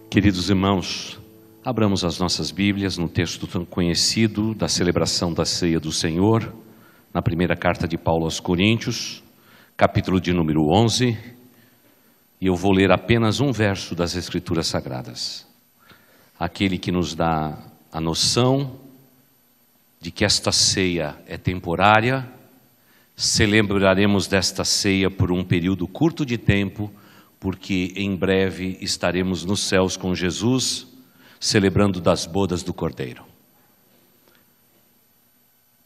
Queridos irmãos, abramos as nossas Bíblias no texto tão conhecido da celebração da Ceia do Senhor, na primeira carta de Paulo aos Coríntios, capítulo de número 11, e eu vou ler apenas um verso das Escrituras Sagradas. Aquele que nos dá a noção de que esta ceia é temporária, celebraremos desta ceia por um período curto de tempo, porque em breve estaremos nos céus com Jesus, celebrando das bodas do Cordeiro.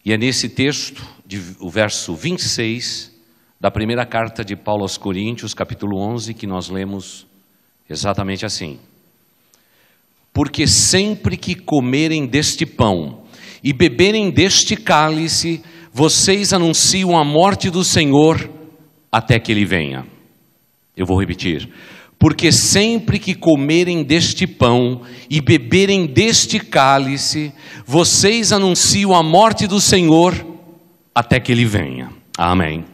E é nesse texto, o verso 26, da primeira carta de Paulo aos Coríntios, capítulo 11, que nós lemos exatamente assim. Porque sempre que comerem deste pão e beberem deste cálice, vocês anunciam a morte do Senhor até que Ele venha. Eu vou repetir. Porque sempre que comerem deste pão e beberem deste cálice, vocês anunciam a morte do Senhor até que Ele venha. Amém.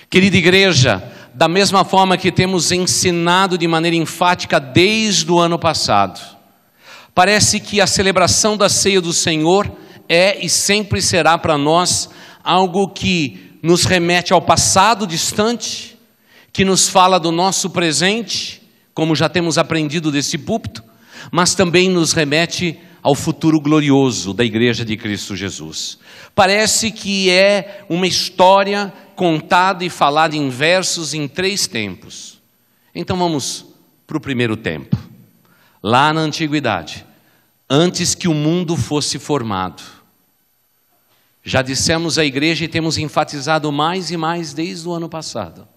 Querida igreja, da mesma forma que temos ensinado de maneira enfática desde o ano passado, parece que a celebração da ceia do Senhor é e sempre será para nós algo que nos remete ao passado distante, que nos fala do nosso presente, como já temos aprendido desse púlpito, mas também nos remete ao futuro glorioso da Igreja de Cristo Jesus. Parece que é uma história contada e falada em versos em 3 tempos. Então vamos para o primeiro tempo. Lá na antiguidade, antes que o mundo fosse formado. Já dissemos à igreja e temos enfatizado mais e mais desde o ano passado.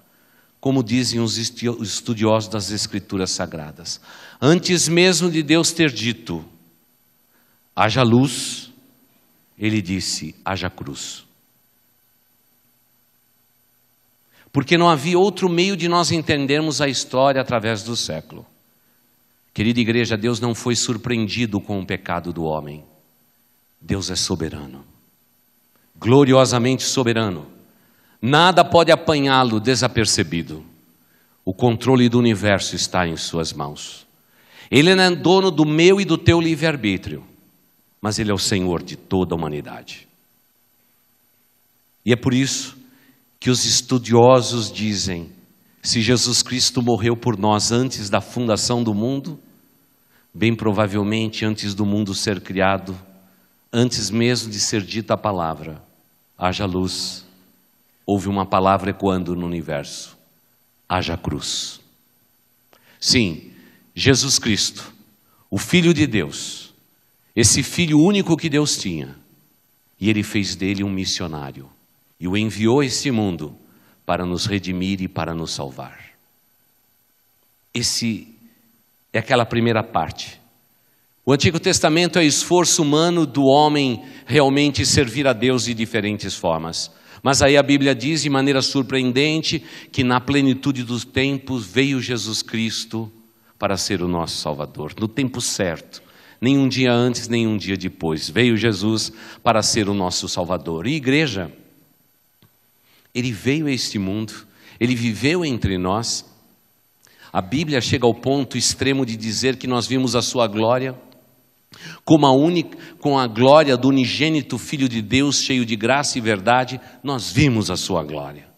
Como dizem os estudiosos das Escrituras Sagradas. Antes mesmo de Deus ter dito, haja luz, Ele disse, haja cruz. Porque não havia outro meio de nós entendermos a história através do século. Querida igreja, Deus não foi surpreendido com o pecado do homem. Deus é soberano. Gloriosamente soberano. Nada pode apanhá-lo desapercebido. O controle do universo está em suas mãos. Ele não é dono do meu e do teu livre-arbítrio, mas Ele é o Senhor de toda a humanidade. E é por isso que os estudiosos dizem, se Jesus Cristo morreu por nós antes da fundação do mundo, bem provavelmente antes do mundo ser criado, antes mesmo de ser dita a palavra, haja luz, houve uma palavra ecoando no universo, haja cruz. Sim, Jesus Cristo, o Filho de Deus, esse Filho único que Deus tinha, e Ele fez dele um missionário, e o enviou a esse mundo para nos redimir e para nos salvar. Esse é aquela primeira parte. O Antigo Testamento é o esforço humano do homem realmente servir a Deus de diferentes formas. Mas aí a Bíblia diz de maneira surpreendente que na plenitude dos tempos veio Jesus Cristo para ser o nosso Salvador. No tempo certo, nem um dia antes, nem um dia depois. Veio Jesus para ser o nosso Salvador. E igreja, Ele veio a este mundo, Ele viveu entre nós. A Bíblia chega ao ponto extremo de dizer que nós vimos a sua glória, com a glória do unigênito Filho de Deus, cheio de graça e verdade, nós vimos a sua glória.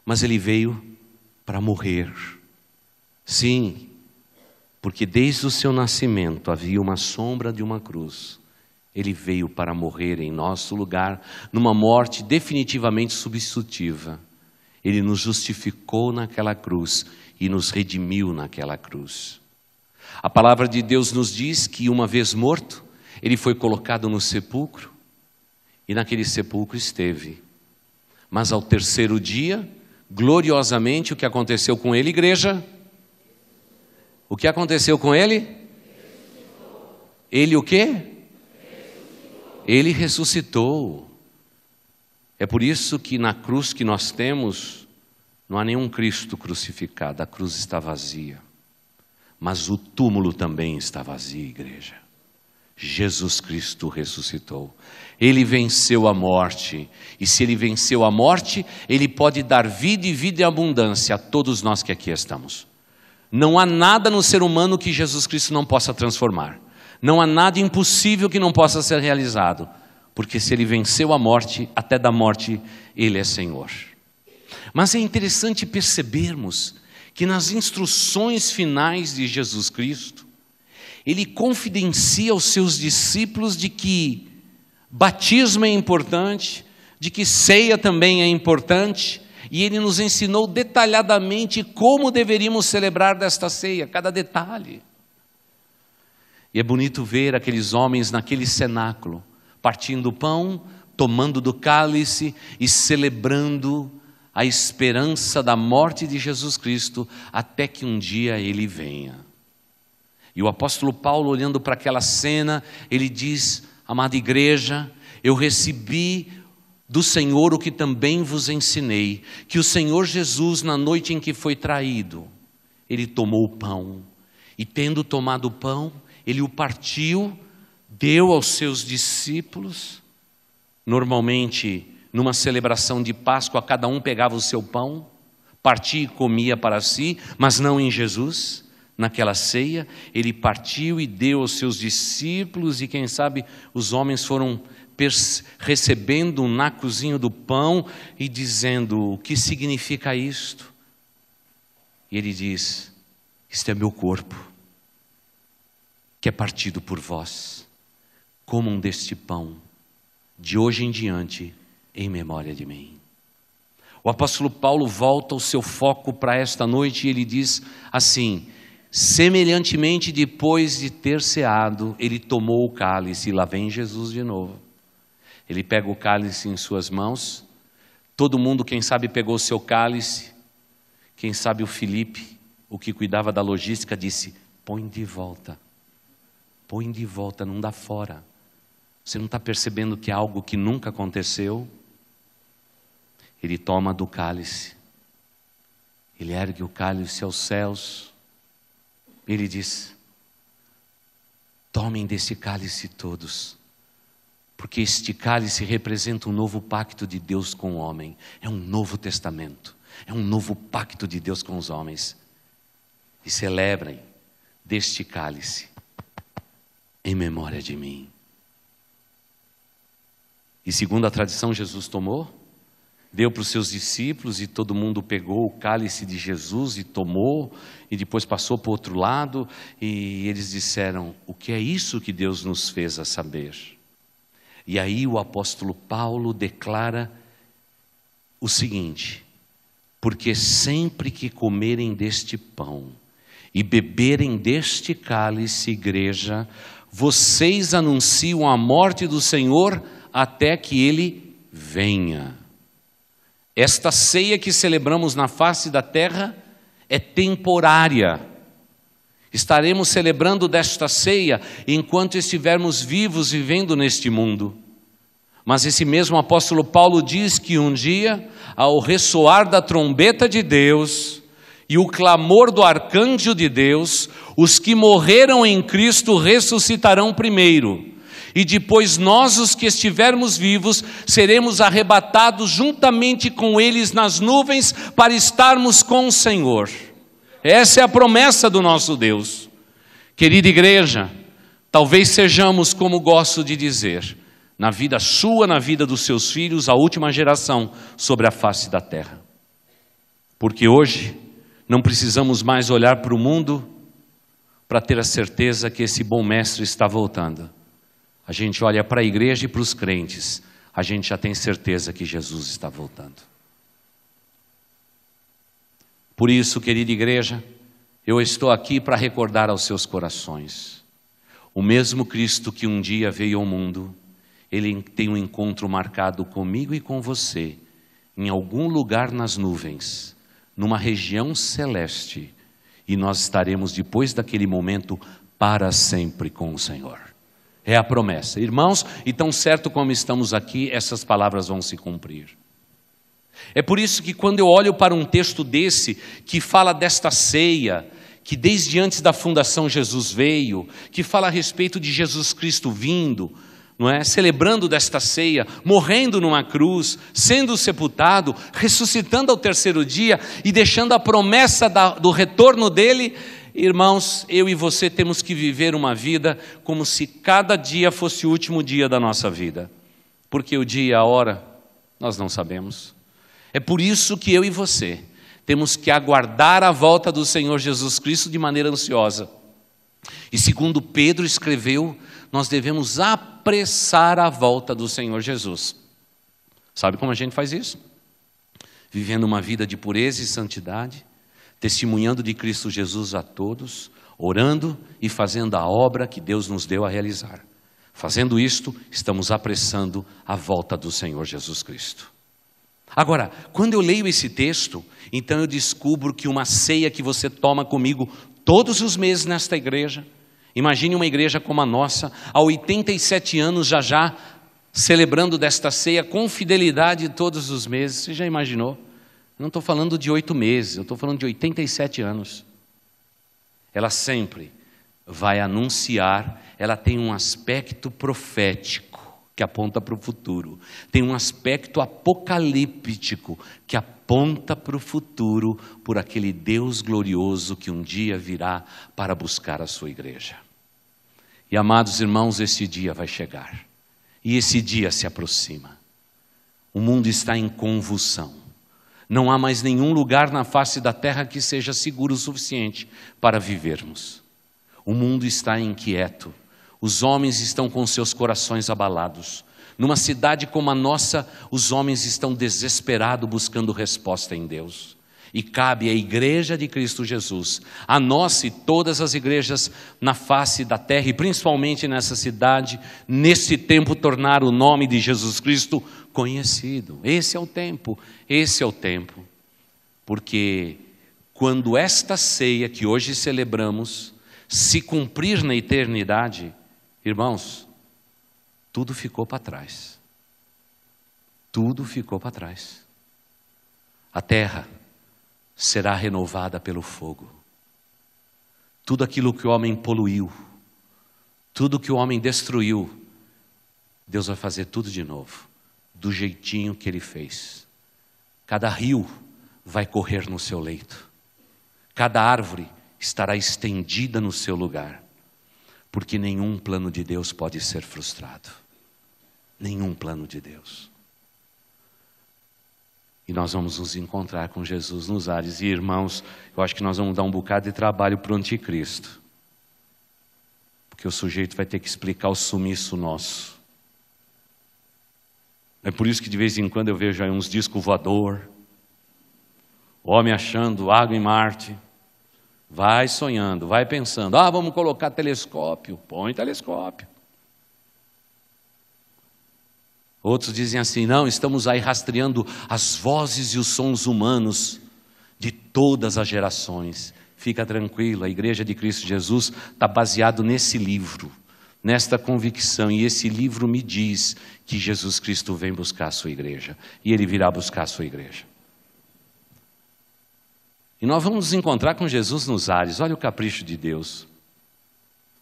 Mas Ele veio para morrer. Sim, porque desde o seu nascimento havia uma sombra de uma cruz. Ele veio para morrer em nosso lugar, numa morte definitivamente substitutiva. Ele nos justificou naquela cruz e nos redimiu naquela cruz. A palavra de Deus nos diz que uma vez morto, Ele foi colocado no sepulcro e naquele sepulcro esteve. Mas ao terceiro dia, gloriosamente, o que aconteceu com Ele, igreja? O que aconteceu com Ele? Ele o quê? Ele ressuscitou. É por isso que na cruz que nós temos, não há nenhum Cristo crucificado, a cruz está vazia. Mas o túmulo também está vazio, igreja. Jesus Cristo ressuscitou. Ele venceu a morte. E se Ele venceu a morte, Ele pode dar vida e vida em abundância a todos nós que aqui estamos. Não há nada no ser humano que Jesus Cristo não possa transformar. Não há nada impossível que não possa ser realizado. Porque se Ele venceu a morte, até da morte, Ele é Senhor. Mas é interessante percebermos que nas instruções finais de Jesus Cristo, Ele confidencia aos seus discípulos de que batismo é importante, de que ceia também é importante, e Ele nos ensinou detalhadamente como deveríamos celebrar desta ceia, cada detalhe. E é bonito ver aqueles homens naquele cenáculo, partindo o pão, tomando do cálice e celebrando a esperança da morte de Jesus Cristo, até que um dia Ele venha. E o apóstolo Paulo, olhando para aquela cena, ele diz: amada igreja, eu recebi do Senhor o que também vos ensinei, que o Senhor Jesus, na noite em que foi traído, Ele tomou o pão, e tendo tomado o pão, Ele o partiu, deu aos seus discípulos. Normalmente, numa celebração de Páscoa, cada um pegava o seu pão, partia e comia para si, mas não em Jesus. Naquela ceia, Ele partiu e deu aos seus discípulos, e quem sabe os homens foram recebendo um nacozinho do pão e dizendo: o que significa isto? E Ele diz: isto é meu corpo, que é partido por vós. Comam deste pão, de hoje em diante, em memória de mim. O apóstolo Paulo volta o seu foco para esta noite e ele diz assim: semelhantemente, depois de ter ceado, Ele tomou o cálice, e lá vem Jesus de novo. Ele pega o cálice em suas mãos. Todo mundo, quem sabe, pegou o seu cálice. Quem sabe o Felipe, o que cuidava da logística, disse: põe de volta, não dá fora. Você não está percebendo que é algo que nunca aconteceu? Ele toma do cálice, Ele ergue o cálice aos céus. Ele diz: tomem desse cálice todos, porque este cálice representa um novo pacto de Deus com o homem. É um novo testamento, é um novo pacto de Deus com os homens. E celebrem deste cálice em memória de mim. E segundo a tradição, Jesus tomou, deu para os seus discípulos, e todo mundo pegou o cálice de Jesus e tomou, e depois passou para o outro lado, e eles disseram: o que é isso que Deus nos fez a saber? E aí o apóstolo Paulo declara o seguinte: porque sempre que comerem deste pão e beberem deste cálice, igreja, vocês anunciam a morte do Senhor até que Ele venha. Esta ceia que celebramos na face da terra é temporária. Estaremos celebrando desta ceia enquanto estivermos vivos vivendo neste mundo. Mas esse mesmo apóstolo Paulo diz que um dia, ao ressoar da trombeta de Deus e o clamor do arcanjo de Deus, os que morreram em Cristo ressuscitarão primeiro. E depois nós, os que estivermos vivos, seremos arrebatados juntamente com eles nas nuvens para estarmos com o Senhor. Essa é a promessa do nosso Deus. Querida igreja, talvez sejamos, como gosto de dizer, na vida sua, na vida dos seus filhos, a última geração sobre a face da terra. Porque hoje não precisamos mais olhar para o mundo para ter a certeza que esse bom mestre está voltando. A gente olha para a igreja e para os crentes, a gente já tem certeza que Jesus está voltando. Por isso, querida igreja, eu estou aqui para recordar aos seus corações: o mesmo Cristo que um dia veio ao mundo, Ele tem um encontro marcado comigo e com você, em algum lugar nas nuvens, numa região celeste, e nós estaremos depois daquele momento para sempre com o Senhor. É a promessa. Irmãos, e tão certo como estamos aqui, essas palavras vão se cumprir. É por isso que quando eu olho para um texto desse, que fala desta ceia, que desde antes da fundação Jesus veio, que fala a respeito de Jesus Cristo vindo, não é? Celebrando desta ceia, morrendo numa cruz, sendo sepultado, ressuscitando ao terceiro dia e deixando a promessa do retorno dele. Irmãos, eu e você temos que viver uma vida como se cada dia fosse o último dia da nossa vida, porque o dia e a hora nós não sabemos. É por isso que eu e você temos que aguardar a volta do Senhor Jesus Cristo de maneira ansiosa. E segundo Pedro escreveu, nós devemos apressar a volta do Senhor Jesus. Sabe como a gente faz isso? Vivendo uma vida de pureza e santidade, testemunhando de Cristo Jesus a todos, orando e fazendo a obra que Deus nos deu a realizar. Fazendo isto, estamos apressando a volta do Senhor Jesus Cristo. Agora, quando eu leio esse texto, então eu descubro que uma ceia que você toma comigo todos os meses nesta igreja, imagine uma igreja como a nossa, há 87 anos já celebrando desta ceia com fidelidade todos os meses. Você já imaginou? Não estou falando de 8 meses, eu estou falando de 87 anos. Ela sempre vai anunciar, ela tem um aspecto profético que aponta para o futuro. Tem um aspecto apocalíptico que aponta para o futuro, por aquele Deus glorioso que um dia virá para buscar a sua igreja. E amados irmãos, esse dia vai chegar. E esse dia se aproxima. O mundo está em convulsão. Não há mais nenhum lugar na face da terra que seja seguro o suficiente para vivermos. O mundo está inquieto. Os homens estão com seus corações abalados. Numa cidade como a nossa, os homens estão desesperados buscando resposta em Deus. E cabe à igreja de Cristo Jesus, a nós e todas as igrejas na face da terra, e principalmente nessa cidade, nesse tempo, tornar o nome de Jesus Cristo conhecido. Esse é o tempo, porque quando esta ceia que hoje celebramos se cumprir na eternidade, irmãos, tudo ficou para trás. Tudo ficou para trás. A terra será renovada pelo fogo. Tudo aquilo que o homem poluiu, tudo que o homem destruiu, Deus vai fazer tudo de novo, do jeitinho que Ele fez. Cada rio vai correr no seu leito. Cada árvore estará estendida no seu lugar. Porque nenhum plano de Deus pode ser frustrado. Nenhum plano de Deus. E nós vamos nos encontrar com Jesus nos ares. E irmãos, eu acho que nós vamos dar um bocado de trabalho para o anticristo. Porque o sujeito vai ter que explicar o sumiço nosso. É por isso que de vez em quando eu vejo aí uns discos voador. O homem achando água em Marte. Vai sonhando, vai pensando, vamos colocar telescópio, põe telescópio. Outros dizem assim, não, estamos aí rastreando as vozes e os sons humanos de todas as gerações. Fica tranquilo, a igreja de Cristo Jesus está baseado nesse livro, nesta convicção, e esse livro me diz que Jesus Cristo vem buscar a sua igreja, e Ele virá buscar a sua igreja. E nós vamos nos encontrar com Jesus nos ares. Olha o capricho de Deus.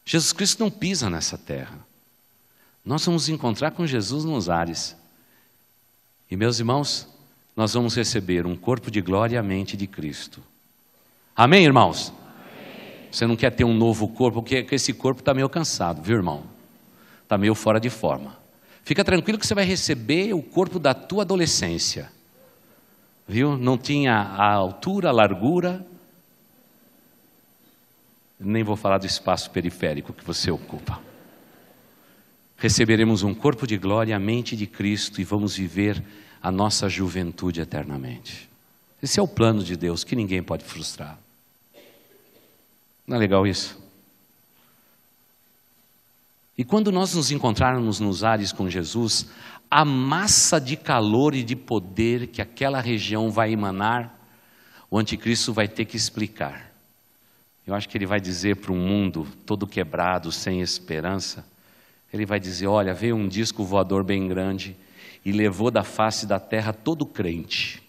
Jesus Cristo não pisa nessa terra. Nós vamos nos encontrar com Jesus nos ares. E meus irmãos, nós vamos receber um corpo de glória e a mente de Cristo. Amém, irmãos? Amém. Você não quer ter um novo corpo, porque esse corpo está meio cansado, viu, irmão? Está meio fora de forma. Fica tranquilo que você vai receber o corpo da tua adolescência. Viu? Não tinha a altura, a largura, nem vou falar do espaço periférico que você ocupa. Receberemos um corpo de glória, a mente de Cristo, e vamos viver a nossa juventude eternamente. Esse é o plano de Deus, que ninguém pode frustrar. Não é legal isso? E quando nós nos encontrarmos nos ares com Jesus, a massa de calor e de poder que aquela região vai emanar, o anticristo vai ter que explicar. Eu acho que ele vai dizer para um mundo todo quebrado, sem esperança, ele vai dizer, olha, veio um disco voador bem grande e levou da face da terra todo crente.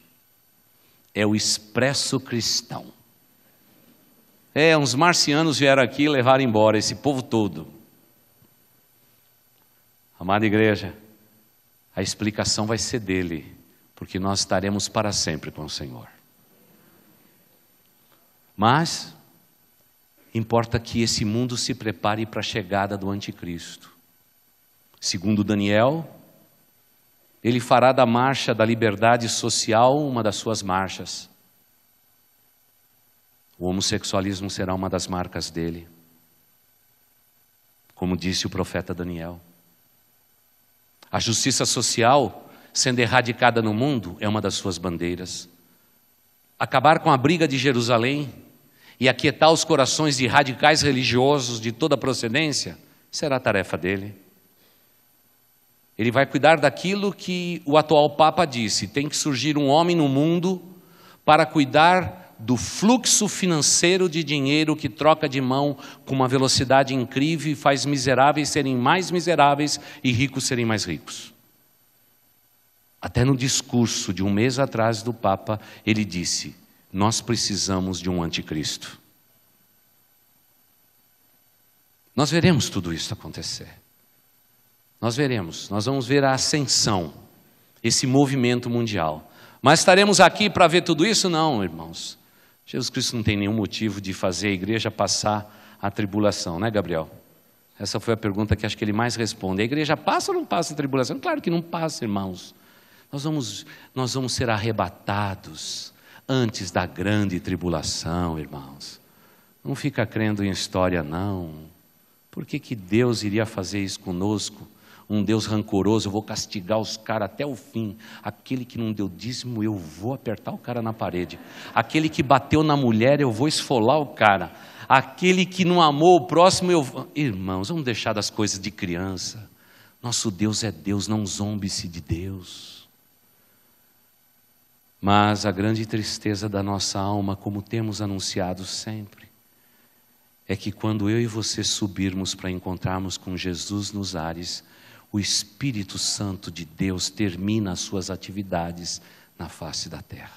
É o expresso cristão. Uns marcianos vieram aqui e levaram embora esse povo todo. Amada igreja, a explicação vai ser dele, porque nós estaremos para sempre com o Senhor. Mas importa que esse mundo se prepare para a chegada do anticristo. Segundo Daniel, ele fará da marcha da liberdade social uma das suas marchas. O homossexualismo será uma das marcas dele, como disse o profeta Daniel. A justiça social, sendo erradicada no mundo, é uma das suas bandeiras. Acabar com a briga de Jerusalém e aquietar os corações de radicais religiosos de toda procedência, será a tarefa dele. Ele vai cuidar daquilo que o atual Papa disse: tem que surgir um homem no mundo para cuidar do fluxo financeiro de dinheiro que troca de mão com uma velocidade incrível e faz miseráveis serem mais miseráveis e ricos serem mais ricos. Até no discurso de um mês atrás do Papa, ele disse: nós precisamos de um anticristo. Nós veremos tudo isso acontecer. Nós veremos, nós vamos ver a ascensão, esse movimento mundial. Mas estaremos aqui para ver tudo isso? Não, irmãos. Jesus Cristo não tem nenhum motivo de fazer a igreja passar a tribulação, né, Gabriel? Essa foi a pergunta que acho que ele mais responde. A igreja passa ou não passa a tribulação? Claro que não passa, irmãos. Nós vamos ser arrebatados antes da grande tribulação, irmãos. Não fica crendo em história, não. Por que Deus iria fazer isso conosco? Um Deus rancoroso, eu vou castigar os caras até o fim. Aquele que não deu dízimo, eu vou apertar o cara na parede. Aquele que bateu na mulher, eu vou esfolar o cara. Aquele que não amou o próximo, eu vou... Irmãos, vamos deixar das coisas de criança. Nosso Deus é Deus, não zombe-se de Deus. Mas a grande tristeza da nossa alma, como temos anunciado sempre, é que quando eu e você subirmos para encontrarmos com Jesus nos ares, o Espírito Santo de Deus termina as suas atividades na face da terra.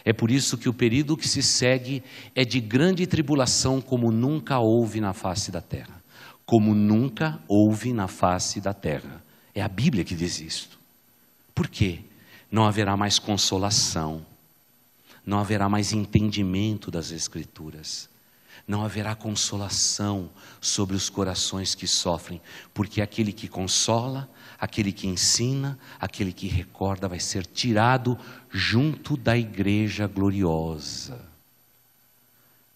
É por isso que o período que se segue é de grande tribulação, como nunca houve na face da terra. Como nunca houve na face da terra. É a Bíblia que diz isto. Por quê? Não haverá mais consolação. Não haverá mais entendimento das Escrituras. Não haverá consolação sobre os corações que sofrem, porque aquele que consola, aquele que ensina, aquele que recorda vai ser tirado junto da igreja gloriosa.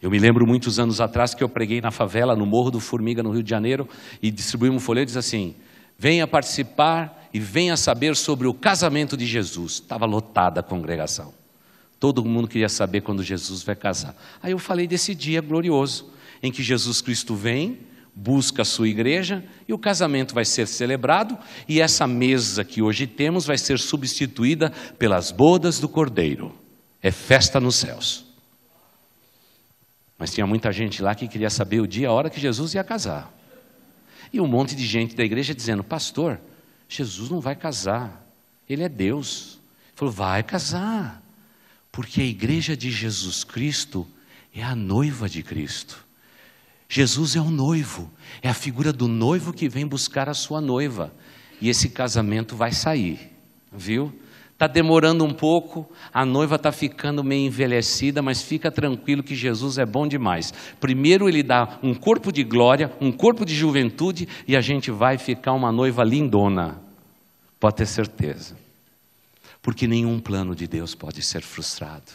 Eu me lembro muitos anos atrás que eu preguei na favela, no Morro do Formiga, no Rio de Janeiro, e distribuí um folheto e disse assim: venha participar e venha saber sobre o casamento de Jesus. Estava lotada a congregação. Todo mundo queria saber quando Jesus vai casar. Aí eu falei desse dia glorioso, em que Jesus Cristo vem, busca a sua igreja, e o casamento vai ser celebrado, e essa mesa que hoje temos vai ser substituída pelas bodas do Cordeiro. É festa nos céus. Mas tinha muita gente lá que queria saber o dia e a hora que Jesus ia casar. E um monte de gente da igreja dizendo: pastor, Jesus não vai casar, ele é Deus. Ele falou: vai casar. Porque a igreja de Jesus Cristo é a noiva de Cristo. Jesus é o noivo, é a figura do noivo que vem buscar a sua noiva. E esse casamento vai sair, viu? Está demorando um pouco, a noiva está ficando meio envelhecida, mas fica tranquilo que Jesus é bom demais. Primeiro ele dá um corpo de glória, um corpo de juventude, e a gente vai ficar uma noiva lindona. Pode ter certeza. Porque nenhum plano de Deus pode ser frustrado.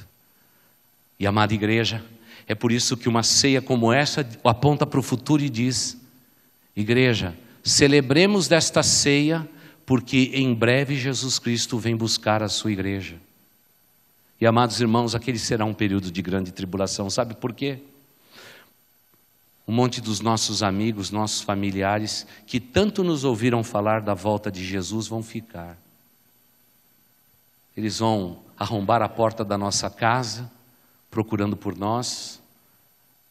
E amada igreja, é por isso que uma ceia como essa aponta para o futuro e diz: igreja, celebremos desta ceia, porque em breve Jesus Cristo vem buscar a sua igreja. E amados irmãos, aquele será um período de grande tribulação. Sabe por quê? Um monte dos nossos amigos, nossos familiares, que tanto nos ouviram falar da volta de Jesus, vão ficar. Eles vão arrombar a porta da nossa casa, procurando por nós,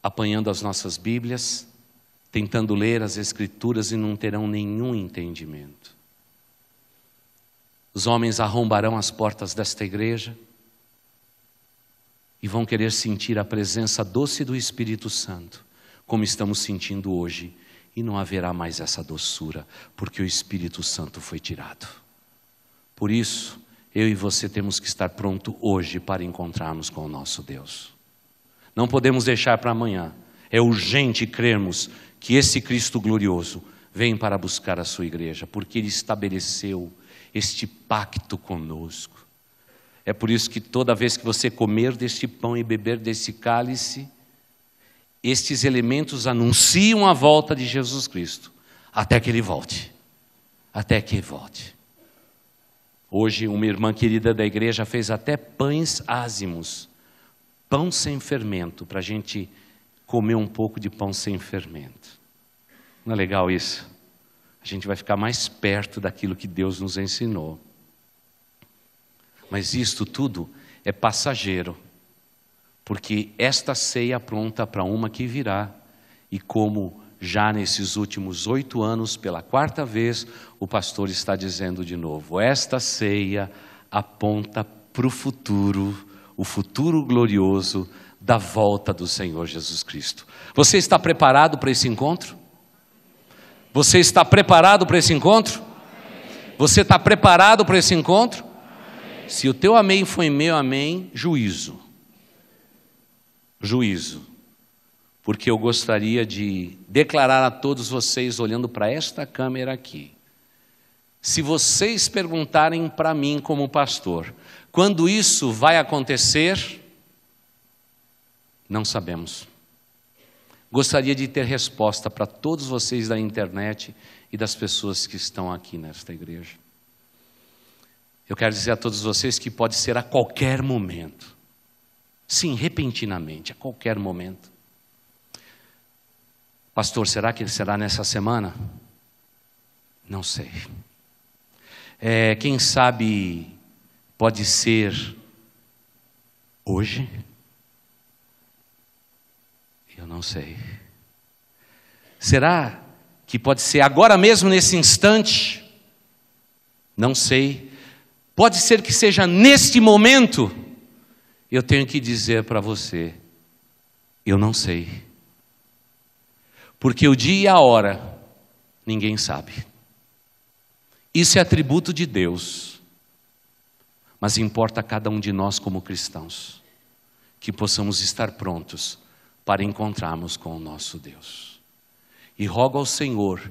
apanhando as nossas Bíblias, tentando ler as Escrituras e não terão nenhum entendimento. Os homens arrombarão as portas desta igreja e vão querer sentir a presença doce do Espírito Santo, como estamos sentindo hoje, e não haverá mais essa doçura, porque o Espírito Santo foi tirado. Por isso, eu e você temos que estar pronto hoje para encontrarmos com o nosso Deus. Não podemos deixar para amanhã. É urgente crermos que esse Cristo glorioso vem para buscar a sua igreja, porque Ele estabeleceu este pacto conosco. É por isso que toda vez que você comer deste pão e beber desse cálice, estes elementos anunciam a volta de Jesus Cristo, até que Ele volte. Até que Ele volte. Hoje uma irmã querida da igreja fez até pães ázimos, pão sem fermento, para a gente comer um pouco de pão sem fermento. Não é legal isso? A gente vai ficar mais perto daquilo que Deus nos ensinou. Mas isto tudo é passageiro, porque esta ceia apronta para uma que virá, e como já nesses últimos 8 anos, pela 4ª vez, o pastor está dizendo de novo, esta ceia aponta para o futuro glorioso da volta do Senhor Jesus Cristo. Você está preparado para esse encontro? Você está preparado para esse encontro? Você está preparado para esse encontro? Se o teu amém foi meu amém, juízo. Juízo. Porque eu gostaria de declarar a todos vocês, olhando para esta câmera aqui, se vocês perguntarem para mim como pastor, quando isso vai acontecer, não sabemos. Gostaria de ter resposta para todos vocês da internet e das pessoas que estão aqui nesta igreja. Eu quero dizer a todos vocês que pode ser a qualquer momento. Sim, repentinamente, a qualquer momento. Pastor, será que ele será nessa semana? Não sei. Quem sabe pode ser hoje? Eu não sei. Será que pode ser agora mesmo, nesse instante? Não sei. Pode ser que seja neste momento. Eu tenho que dizer para você, eu não sei. Porque o dia e a hora, ninguém sabe. Isso é atributo de Deus. Mas importa a cada um de nós como cristãos, que possamos estar prontos para encontrarmos com o nosso Deus. E rogo ao Senhor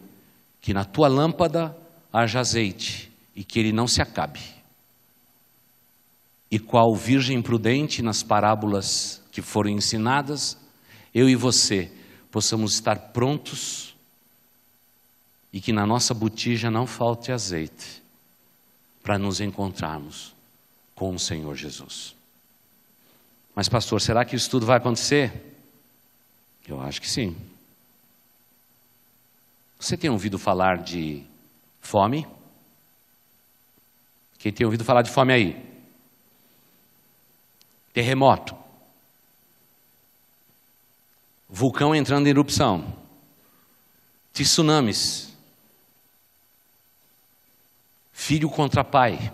que na tua lâmpada haja azeite e que ele não se acabe. E qual virgem prudente nas parábolas que foram ensinadas, eu e você possamos estar prontos e que na nossa botija não falte azeite para nos encontrarmos com o Senhor Jesus. Mas pastor, será que isso tudo vai acontecer? Eu acho que sim. Você tem ouvido falar de fome? Quem tem ouvido falar de fome aí? Terremoto. Vulcão entrando em erupção. Tsunamis. Filho contra pai.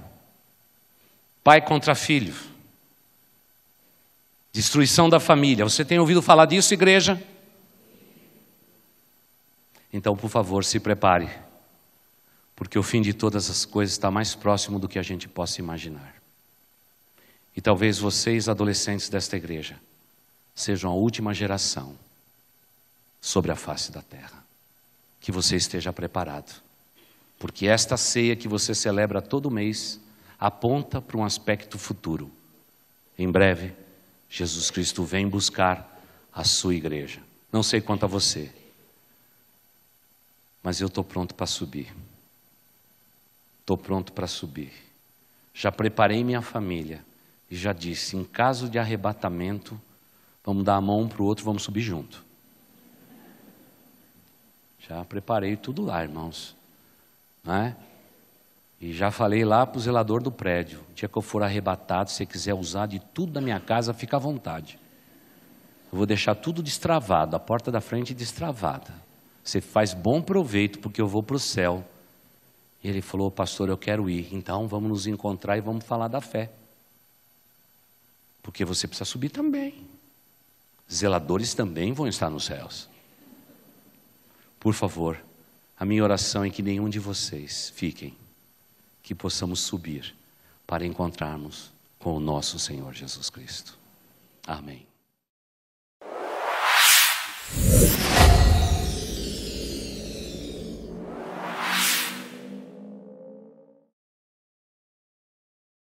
Pai contra filho. Destruição da família. Você tem ouvido falar disso, igreja? Então, por favor, se prepare. Porque o fim de todas as coisas está mais próximo do que a gente possa imaginar. E talvez vocês, adolescentes desta igreja, sejam a última geração sobre a face da terra. Que você esteja preparado. Porque esta ceia que você celebra todo mês aponta para um aspecto futuro. Em breve, Jesus Cristo vem buscar a sua igreja. Não sei quanto a você, mas eu estou pronto para subir. Estou pronto para subir. Já preparei minha família e já disse, em caso de arrebatamento, vamos dar a mão um para o outro, vamos subir junto. Já preparei tudo lá, irmãos. Não é? E já falei lá para o zelador do prédio, o dia que eu for arrebatado, se você quiser usar de tudo da minha casa, fica à vontade. Eu vou deixar tudo destravado, a porta da frente destravada. Você faz bom proveito, porque eu vou para o céu. E ele falou, pastor, eu quero ir. Então vamos nos encontrar e vamos falar da fé. Porque você precisa subir também. Zeladores também vão estar nos céus. Por favor, a minha oração é que nenhum de vocês fiquem, que possamos subir para encontrarmos com o nosso Senhor Jesus Cristo. Amém.